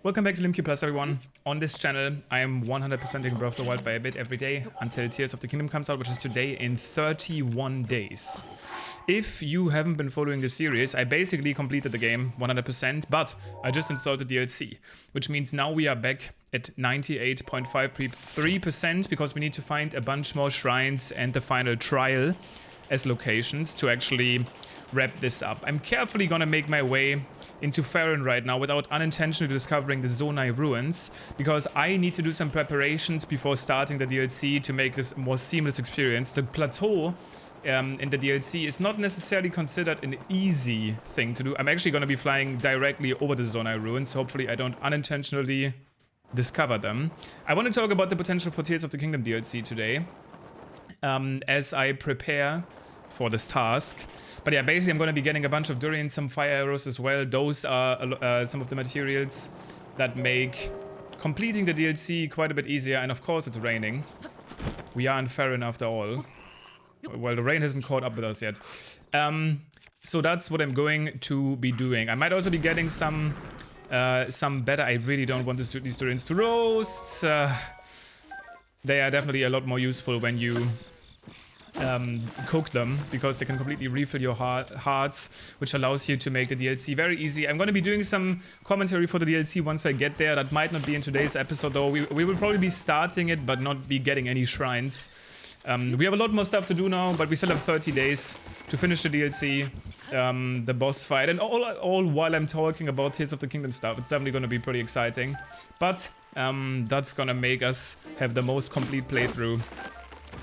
Welcome back to LimQ Plus, everyone. On this channel, I am 100%ing Breath of the Wild by a bit every day until Tears of the Kingdom comes out, which is today in 31 days. If you haven't been following the series, I basically completed the game 100%, but I just installed the DLC, which means now we are back at 98.53% because we need to find a bunch more shrines and the final trial as locations to actually wrap this up. I'm carefully gonna make my way into Farron right now without unintentionally discovering the Zonai ruins, because I need to do some preparations before starting the DLC to make this a more seamless experience. The plateau in the DLC is not necessarily considered an easy thing to do. I'm actually going to be flying directly over the Zonai ruins, so hopefully I don't unintentionally discover them. I want to talk about the potential for Tears of the Kingdom DLC today, as I prepare for this task. But yeah, basically I'm going to be getting a bunch of durians, some fire arrows as well. Those are some of the materials that make completing the DLC quite a bit easier. And of course it's raining. We are in Farron after all. Well, the rain hasn't caught up with us yet. So that's what I'm going to be doing. I might also be getting some better. I really don't want these durians to roast. They are definitely a lot more useful when you cook them, because they can completely refill your hearts, which allows you to make the DLC very easy. I'm going to be doing some commentary for the DLC once I get there. That might not be in today's episode though. We will probably be starting it but not be getting any shrines. We have a lot more stuff to do now, but we still have 30 days to finish the DLC, the boss fight, and all while I'm talking about Tears of the Kingdom stuff. It's definitely going to be pretty exciting, but that's going to make us have the most complete playthrough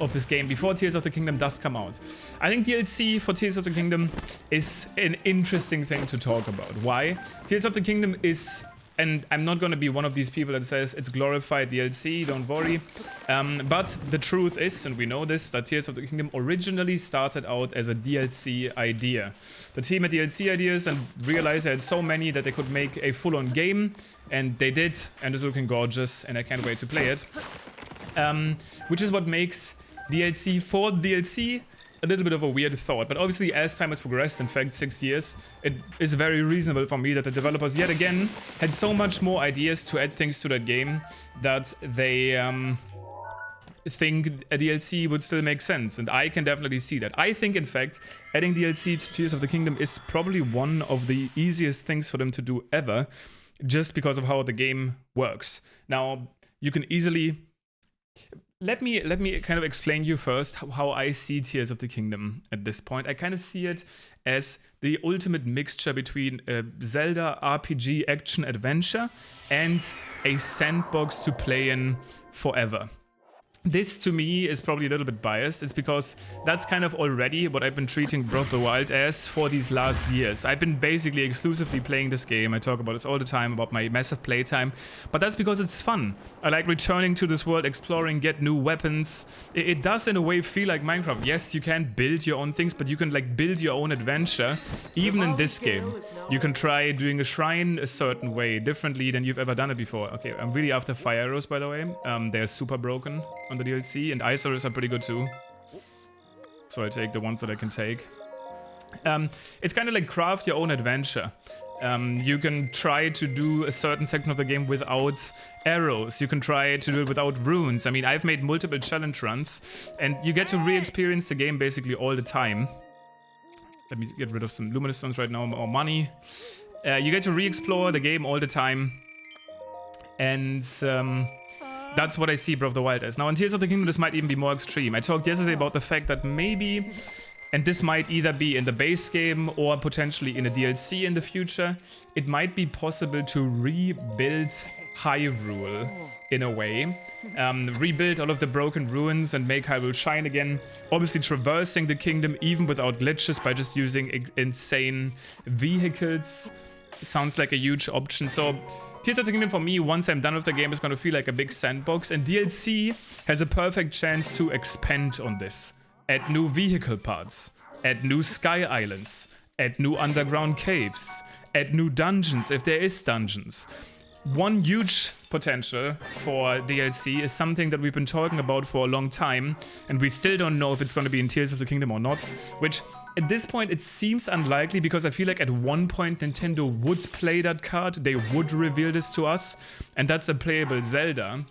of this game before Tears of the Kingdom does come out. I think DLC for Tears of the Kingdom is an interesting thing to talk about. Why? Tears of the Kingdom is, and I'm not going to be one of these people that says it's glorified DLC, don't worry. But the truth is, and we know this, that Tears of the Kingdom originally started out as a DLC idea. The team at DLC Ideas and realized they had so many that they could make a full-on game, and they did, and it's looking gorgeous, and I can't wait to play it. Which is what makes DLC for DLC a little bit of a weird thought. But obviously, as time has progressed, in fact 6 years, it is very reasonable for me that the developers yet again had so much more ideas to add things to that game that they think a DLC would still make sense, and I can definitely see that. I think, in fact, adding DLC to Tears of the Kingdom is probably one of the easiest things for them to do ever, just because of how the game works. Now, you can easily... Let me kind of explain you first how I see Tears of the Kingdom at this point. I kind of see it as the ultimate mixture between a Zelda RPG action adventure and a sandbox to play in forever. This, to me, is probably a little bit biased. It's because that's kind of already what I've been treating Breath of the Wild as for these last years. I've been basically exclusively playing this game. I talk about this all the time, about my massive playtime. But that's because it's fun. I like returning to this world, exploring, get new weapons. It does, in a way, feel like Minecraft. Yes, you can build your own things, but you can, like, build your own adventure, even in this game. You can try doing a shrine a certain way, differently than you've ever done it before. Okay, I'm really after fire arrows, by the way. They're super broken on the DLC, and ice arrows are pretty good too, so I take the ones that I can take. It's kind of like craft your own adventure. You can try to do a certain section of the game without arrows. You can try to do it without runes. I mean, I've made multiple challenge runs, and you get to re-experience the game basically all the time. Let me get rid of some luminous stones right now, or money. You get to re-explore the game all the time, and that's what I see Breath of the Wild as. Now, in Tears of the Kingdom, this might even be more extreme. I talked yesterday about the fact that maybe, and this might either be in the base game or potentially in a DLC in the future, it might be possible to rebuild Hyrule in a way. Rebuild all of the broken ruins and make Hyrule shine again. Obviously traversing the kingdom even without glitches by just using insane vehicles sounds like a huge option. So Tears of the Kingdom for me, once I'm done with the game, is going to feel like a big sandbox, and DLC has a perfect chance to expand on this. Add new vehicle parts, add new sky islands, add new underground caves, add new dungeons if there is dungeons. One huge potential for DLC is something that we've been talking about for a long time, and we still don't know if it's going to be in Tears of the Kingdom or not, which at this point it seems unlikely, because I feel like at one point Nintendo would play that card, they would reveal this to us, and that's a playable Zelda.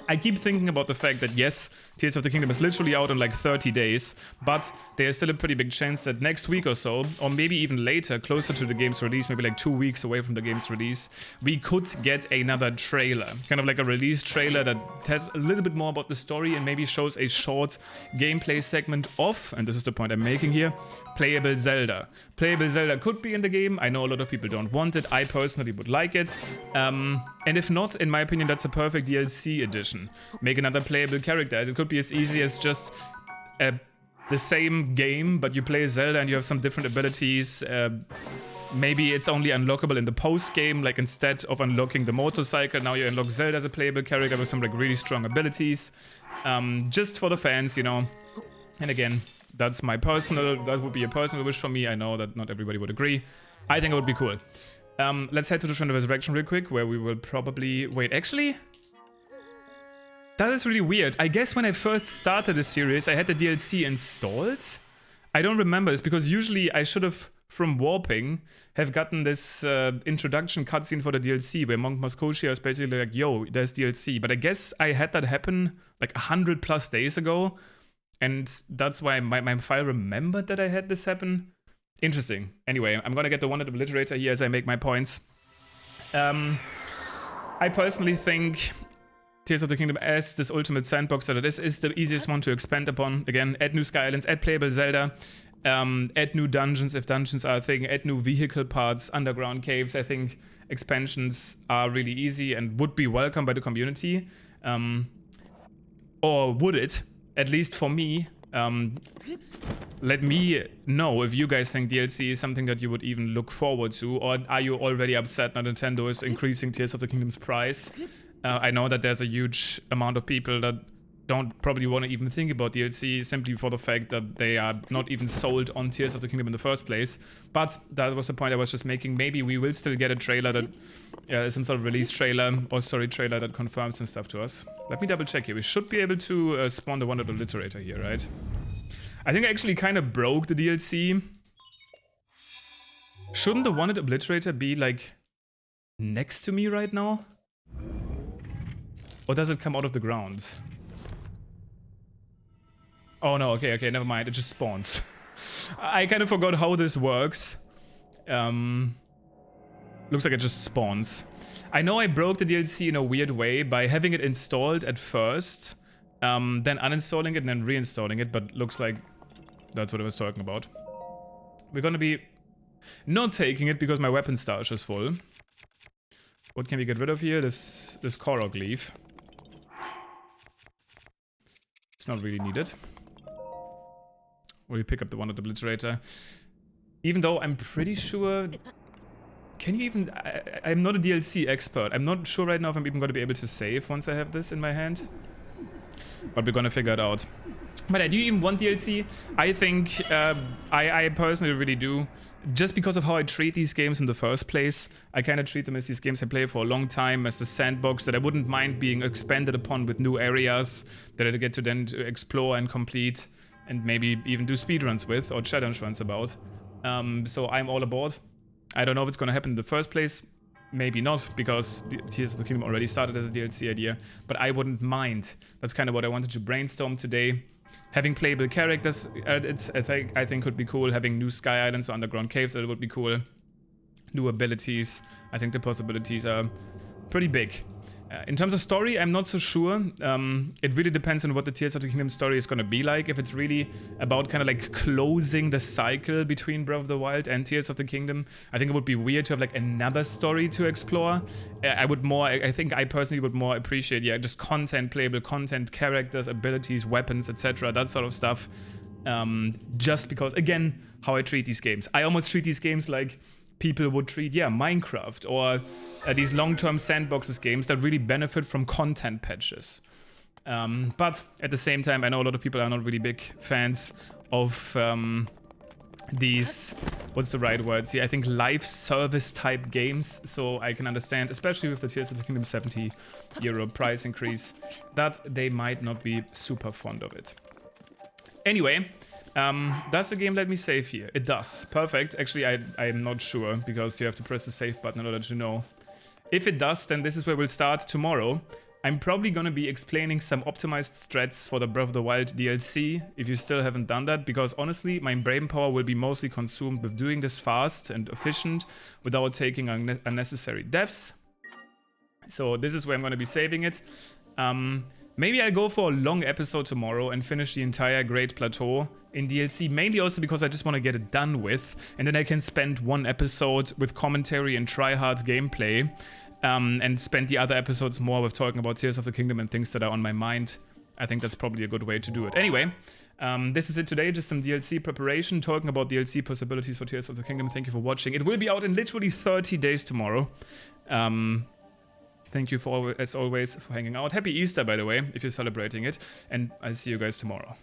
I keep thinking about the fact that yes, Tears of the Kingdom is literally out in like 30 days, but there's still a pretty big chance that next week or so, or maybe even later, closer to the game's release, maybe like 2 weeks away from the game's release, we could get another trailer. Kind of like a release trailer that has a little bit more about the story and maybe shows a short gameplay segment of, and this is the point I'm making here, playable Zelda. Playable Zelda could be in the game. I know a lot of people don't want it. I personally would like it. And if not, in my opinion, that's a perfect DLC edition. Make another playable character. It could be as easy as just the same game, but you play Zelda and you have some different abilities. Maybe it's only unlockable in the post-game, like instead of unlocking the motorcycle, now you unlock Zelda as a playable character with some like really strong abilities. Just for the fans, you know. And again, that would be a personal wish for me. I know that not everybody would agree. I think it would be cool. Let's head to the Shrine of Resurrection real quick, where we will probably... Wait, actually? That is really weird. I guess when I first started this series, I had the DLC installed. I don't remember this, because usually I should have, from warping, have gotten this introduction cutscene for the DLC, where Monk Moscotia is basically like, yo, there's DLC. But I guess I had that happen like 100+ days ago. And that's why my file remembered that I had this happen. Interesting. Anyway, I'm gonna get the One-Hit Obliterator here as I make my points. I personally think Tears of the Kingdom, as this ultimate sandbox that it is the easiest one to expand upon. Again, add new Sky Islands, add playable Zelda, add new dungeons if dungeons are a thing, add new vehicle parts, underground caves. I think expansions are really easy and would be welcomed by the community. Or would it? At least for me, let me know if you guys think DLC is something that you would even look forward to, or are you already upset that Nintendo is increasing Tears of the Kingdom's price? I know that there's a huge amount of people that don't probably want to even think about DLC simply for the fact that they are not even sold on Tears of the Kingdom in the first place. But that was the point I was just making. Maybe we will still get a trailer that, some sort of release trailer or story trailer that confirms some stuff to us. Let me double check here. We should be able to spawn the One-Hit Obliterator here, right? I think I actually kind of broke the DLC. Shouldn't the One-Hit Obliterator be like next to me right now? Or does it come out of the ground? Oh no, okay, never mind. It just spawns. I kind of forgot how this works. Looks like it just spawns. I know I broke the DLC in a weird way by having it installed at first, then uninstalling it and then reinstalling it, but looks like that's what I was talking about. We're gonna be not taking it because my weapon stash is full. What can we get rid of here? This Korok leaf. It's not really needed. Will you pick up the One-Hit Obliterator? Even though I'm pretty sure... Can you even... I'm not a DLC expert. I'm not sure right now if I'm even going to be able to save once I have this in my hand. But we're going to figure it out. But do you even want DLC? I think I personally really do. Just because of how I treat these games in the first place. I kind of treat them as these games I play for a long time, as the sandbox that I wouldn't mind being expanded upon with new areas that I get to then explore and complete. And maybe even do speedruns with, or challenge runs about. So I'm all aboard. I don't know if it's gonna happen in the first place. Maybe not, because Tears of the Kingdom already started as a DLC idea. But I wouldn't mind. That's kind of what I wanted to brainstorm today. Having playable characters, I think could be cool. Having new Sky Islands or underground caves, that would be cool. New abilities. I think the possibilities are pretty big. In terms of story, I'm not so sure. It really depends on what the Tears of the Kingdom story is going to be like. If it's really about kind of like closing the cycle between Breath of the Wild and Tears of the Kingdom, I think it would be weird to have like another story to explore. I think I personally would more appreciate, just content, playable content, characters, abilities, weapons, etc., that sort of stuff. Just because, again, how I treat these games. I almost treat these games like people would treat, Minecraft or these long-term sandboxes games that really benefit from content patches. But at the same time, I know a lot of people are not really big fans of these, what's the right words here? I think live service type games. So I can understand, especially with the Tears of the Kingdom €70 price increase, that they might not be super fond of it. Anyway, does the game let me save here? It does. Perfect. Actually, I'm not sure because you have to press the save button in order to know. If it does, then this is where we'll start tomorrow. I'm probably gonna be explaining some optimized strats for the Breath of the Wild DLC, if you still haven't done that, because honestly, my brain power will be mostly consumed with doing this fast and efficient without taking unnecessary deaths. So this is where I'm gonna be saving it. Maybe I'll go for a long episode tomorrow and finish the entire Great Plateau in DLC, mainly also because I just want to get it done with, and then I can spend one episode with commentary and try-hard gameplay, and spend the other episodes more with talking about Tears of the Kingdom and things that are on my mind. I think that's probably a good way to do it. Anyway, this is it today, just some DLC preparation, talking about DLC possibilities for Tears of the Kingdom. Thank you for watching. It will be out in literally 30 days tomorrow. Thank you, as always, for hanging out. Happy Easter, by the way, if you're celebrating it. And I'll see you guys tomorrow.